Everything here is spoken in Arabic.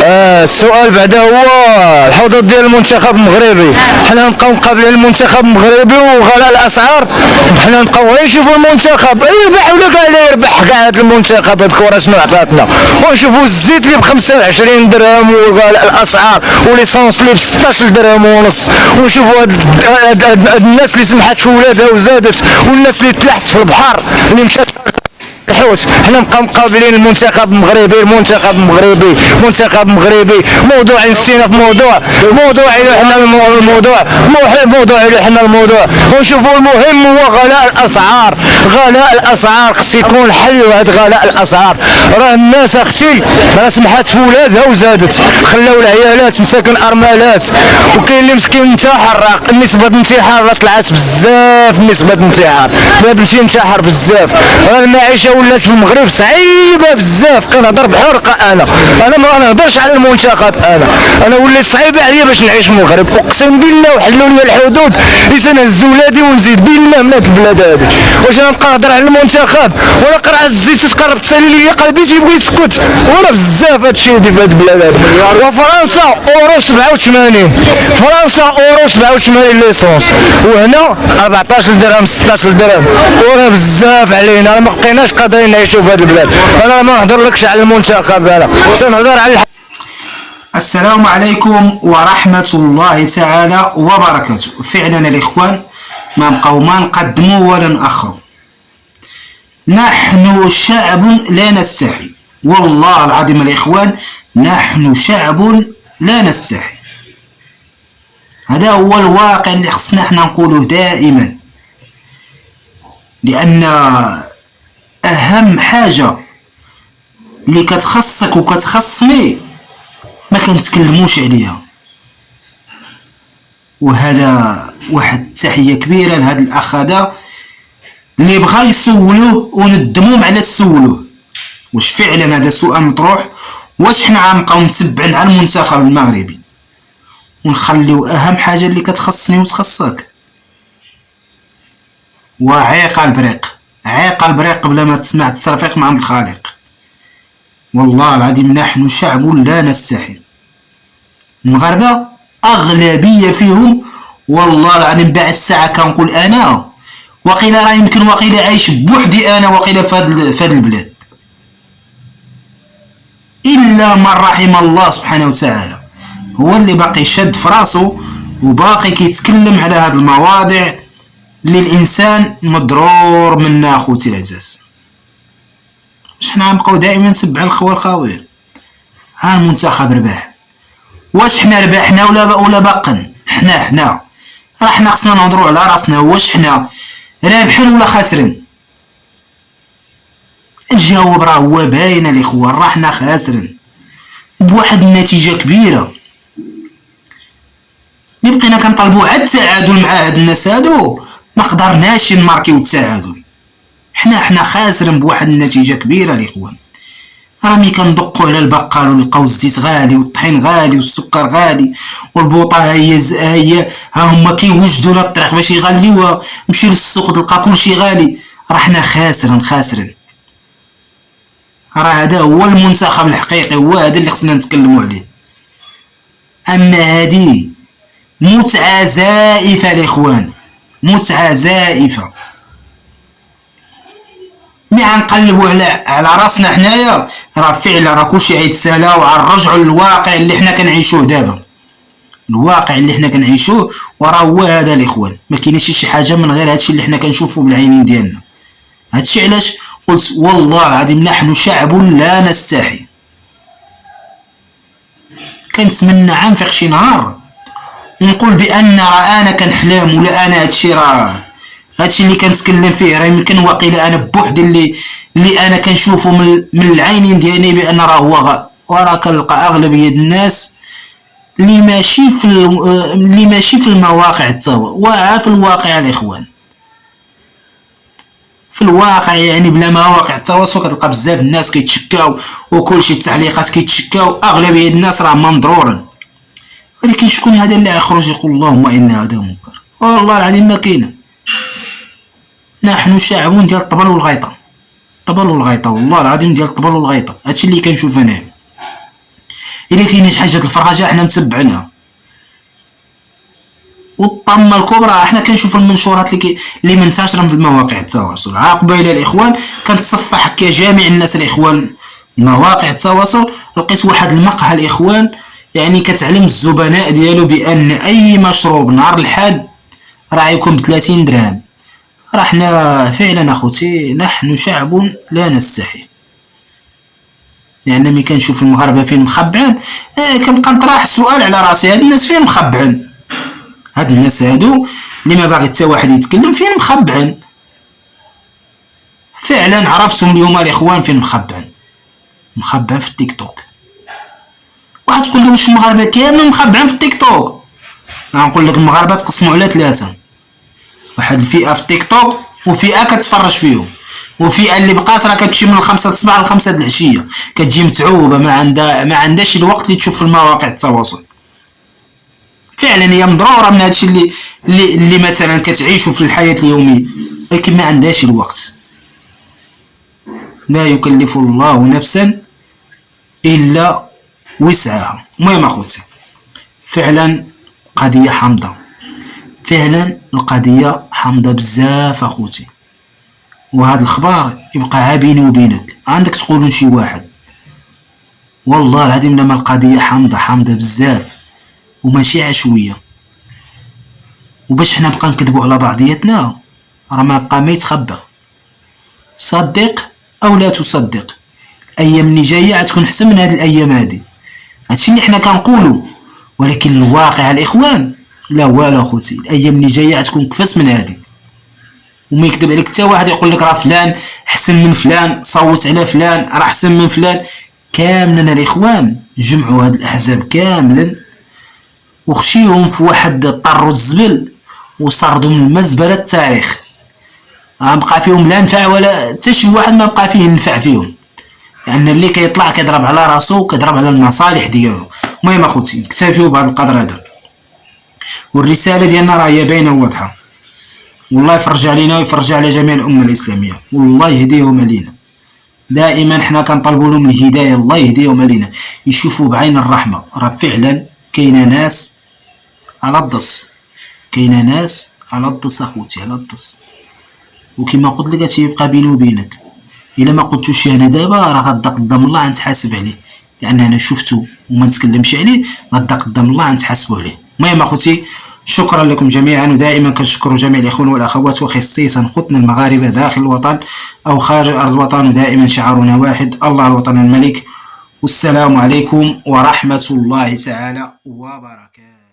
السؤال بعدا هو الحظوظ ديال المنتخب المغربي. حنا نبقاو مقابلين المنتخب المغربي وغلاء الاسعار، حنا نبقاو غير نشوفوا المنتخب يربح ولا كاع لا يربح كاع هذا المنتخب. هاد الكره شنو عطاتنا؟ ونشوفوا الزيت اللي ب 25 درهم وغلاء الاسعار وليسونس اللي ب 16 درهم ونص، ونشوفوا هاد الناس اللي سمحت في ولادها وزادت، والناس اللي تلحت في البحر اللي مشات الحوت. حنا نبقاو مقابلين المنتخب المغربي، المنتخب المغربي، منتخب مغربي. موضوع نسينا في موضوع حنا الموضوع ونشوفوا المهم هو غلاء الاسعار. غلاء الاسعار خص يكون حل لهذا غلاء الاسعار. راه الناس اختي راه سمحات في ولادها وزادت، خلاو العيالات مساكن ارملات، وكاين اللي مسكين انتحر. راه نسبة الانتحار راه طلعت بزاف، نسبة الانتحار ما بلشي ينتحر بزاف. راه المعيشة ولات في المغرب صعيبه بزاف. كنهضر بحرقه، انا ما نهضرش على المنتخب، انا وليت صعيبه عليا باش نعيش في المغرب. اقسم بالله وحلوا لي الحدود لسنهز ولادي ونزيد بالله من هاد البلاد هادي. واش انا نبقى نهضر على المنتخب ولا قرعه الزيت تقرب تصالي لي قلبي تيبغي يسكت؟ ولا بزاف هادشي اللي في هاد البلاد هادي. وفرنسا اورو 87، فرنسا اورو 87 ليسونس، وهنا 14 درهم 16 درهم. وراه بزاف علينا، ما بقيناش قادرين نعيشوا في هذه البلاد. انا ما نهضرلكش على المنتخب، انا سنهضر على السلام عليكم ورحمة الله تعالى وبركاته. فعلا الإخوان ما نبقاو ما نقدموا ولا نأخروا. نحن شعب لا نستحي، والله العظيم الإخوان نحن شعب لا نستحي. هذا هو الواقع اللي خصنا احنا نقوله دائما، لأن أهم حاجة اللي كتخصك وكتخصني ما كنتكلموش عليها. وهذا واحد التحية كبيرة لهذا الأخ هذا اللي بغا يسولوه وندموم على سولوه. واش فعلا هذا سؤال مطروح؟ واش حنا غنبقاو متبعين على المنتخب المغربي ونخليو أهم حاجة اللي كتخصني وتخصك؟ وعيق البريق، عيق البريق قبل ما تسمع التصرفيق مع الخالق. والله العظيم نحن شعب لا نستحي. المغاربة أغلبية فيهم والله العظيم بعد الساعة كنقول أنا وقيلا راه يمكن وقيلا عايش بوحدي أنا وقيلا فهاد البلاد، إلا من رحم الله سبحانه وتعالى هو اللي باقي شد في راسو وباقي كيتكلم على هاد المواضيع اللي الانسان مضرور منها. اخوتي العزاز، واش حنا غنبقاو دائما نتبع الخوى الخاوير؟ ها المنتخب ربح، واش حنا ربحنا ولا باقن؟ حنا راه حنا خصنا نهضروا على راسنا. واش حنا رابحين ولا خاسرين؟ الجواب راه هو باين الاخوان، راه حنا خاسرين بواحد النتيجه كبيره. اللي بقينا كنطلبوا عاد التعادل مع هاد الناس هادو ما قدرناش نماركيو التعادل. حنا خاسرين بواحد النتيجه كبيره الاخوان. راه ملي كندقوا على البقال ونلقاو الزيت غالي والطحين غالي والسكر غالي والبوطه هي ها هما كيوجدوا لنا الطريق باش يغليوها، مشي للسوق تلقى كلشي غالي. راه حنا خاسرين. راه هذا هو المنتخب الحقيقي، هو هذا اللي خصنا نتكلموا عليه. اما هذه متعه زائفه الاخوان، متعه زائفه. ملي غنقلبوا على راسنا حنايا راه فعلا راه كلشي غيتسالى، وغنرجعوا للواقع اللي حنا كنعيشوه دابا. الواقع اللي حنا كنعيشوه وراه هو هذا الاخوان. ما كاينش شي حاجه من غير هادشي اللي حنا كنشوفوا بالعينين ديالنا. هادشي علاش قلت والله العظيم نحن شعب لا نستحي. كنتمنى عنفق شي نهار نقول بان راه انا كنحلم ولا انا هادشي اللي كنتكلم فيه راه يمكن وقيلا انا بوحدي اللي انا كنشوفه من العينين ديالي بان راه هو. وراه كنلقى اغلبيه الناس اللي ماشي في المواقع التوا، وها في الواقع الاخوان، في الواقع يعني بلا مواقع التواصل كتلقى بزاف الناس كيتشكاو وكلشي التعليقات كيتشكاو. اغلبيه الناس راه منضرورين، ولكن شكون هذا اللي يخرج يقول اللهم ان هذا منكر؟ والله العظيم ما كاينه. نحن شعب ديال الطبل والغيطه، والله العظيم ديال الطبل والغيطه. هادشي اللي كنشوف انا. الا كاينه شي حاجه الفرجه حنا متبعينها. والطامه الكبرى حنا كنشوف المنشورات اللي منتشره في المواقع التواصل. قبيله الاخوان كنتصفح كجميع الناس الاخوان مواقع التواصل، لقيت واحد المقهى الاخوان يعني كتعلم الزبناء ديالو بان اي مشروب نهار الحد راه يكون ب30 درهم. راه حنا فعلا اخوتي نحن شعب لا نستحي، لان ملي كنشوف المغاربه فين مخبعين كنبقى نطرح السؤال على راسي، هاد الناس فين مخبعين؟ هاد الناس هادو اللي ما باغي حتى واحد يتكلم فين مخبعين؟ فعلا عرفتم اليوم الاخوان فين مخبعين؟ مخبعين في التيك توك. واحد تقول لي واش المغاربه كاملين مخبعين في التيك توك؟ غنقول لك المغاربه تقسموا على 3، واحد الفئه في التيك توك وفئه كتفرج فيهم، وفئه اللي بقات راه كتمشي من 5 الصباح ل 5 العشيه كتجي متعوبه ما عندهاش الوقت اللي تشوف في المواقع التواصل. فعلا هي مضروره من هادشي اللي مثلا كتعيشوا في الحياه اليوميه، ولكن ما عندهاش الوقت. لا يكلف الله نفسا الا وسعها. المهم اخوتي فعلا قضيه حامضه، فعلا القضيه حامضه بزاف اخوتي، وهذا الخبر يبقى بيني وبينك عندك تقولون شي واحد. والله العظيم لما القضيه حامضه بزاف وماشي عشويه، وباش حنا نبقى نكذبوا على بعضياتنا راه ما بقى ما يتخبى. صدق او لا تصدق، الايام اللي جايه غتكون احسن من هذه الايام هذه. هادشي اللي حنا كنقولوا، ولكن الواقع الاخوان لا والو اخوتي، الايام اللي جايه غتكون كفاس من هذه. وما يكذب عليك حتى واحد يقول لك راه فلان احسن من فلان، صوت على فلان راه احسن من فلان. كاملنا الاخوان جمعوا هاد الاحزاب كاملا وخشيهم في واحد طرو الزبل وصردوا من مزبله التاريخ. ما بقى فيهم لا نفع ولا حتى شي واحد ما بقى فيه النفع فيهم، لان اللي كيطلع كيضرب على راسو وكيضرب على المصالح ديالو. المهم اخوتي نكتفيو بهذا القدر هذا، والرساله ديالنا راه هي باينه وواضحه. والله يفرج علينا ويفرج على جميع الامه الاسلاميه، والله يهديهم علينا. دائما حنا كنطلبوا لهم الهدايه، الله يهديهم علينا يشوفوا بعين الرحمه. راه فعلا كاينه ناس على الضص، كاينه ناس على الضص اخوتي، على الضص. وكما قلت لك هادشي يبقى بيني وبينك، الا ما قلتوش انا دابا راه غدا قدام الله غنتحاسب عليه، لان انا شفتو وما نتكلمش عليه. غدا قدام الله غنتحاسبوا عليه. المهم اخوتي شكرا لكم جميعا، ودائما كنشكر جميع الاخوان والاخوات وخصيصا خوتنا المغاربه داخل الوطن او خارج ارض الوطن، ودائما شعارنا واحد: الله الوطن الملك. والسلام عليكم ورحمه الله تعالى وبركاته.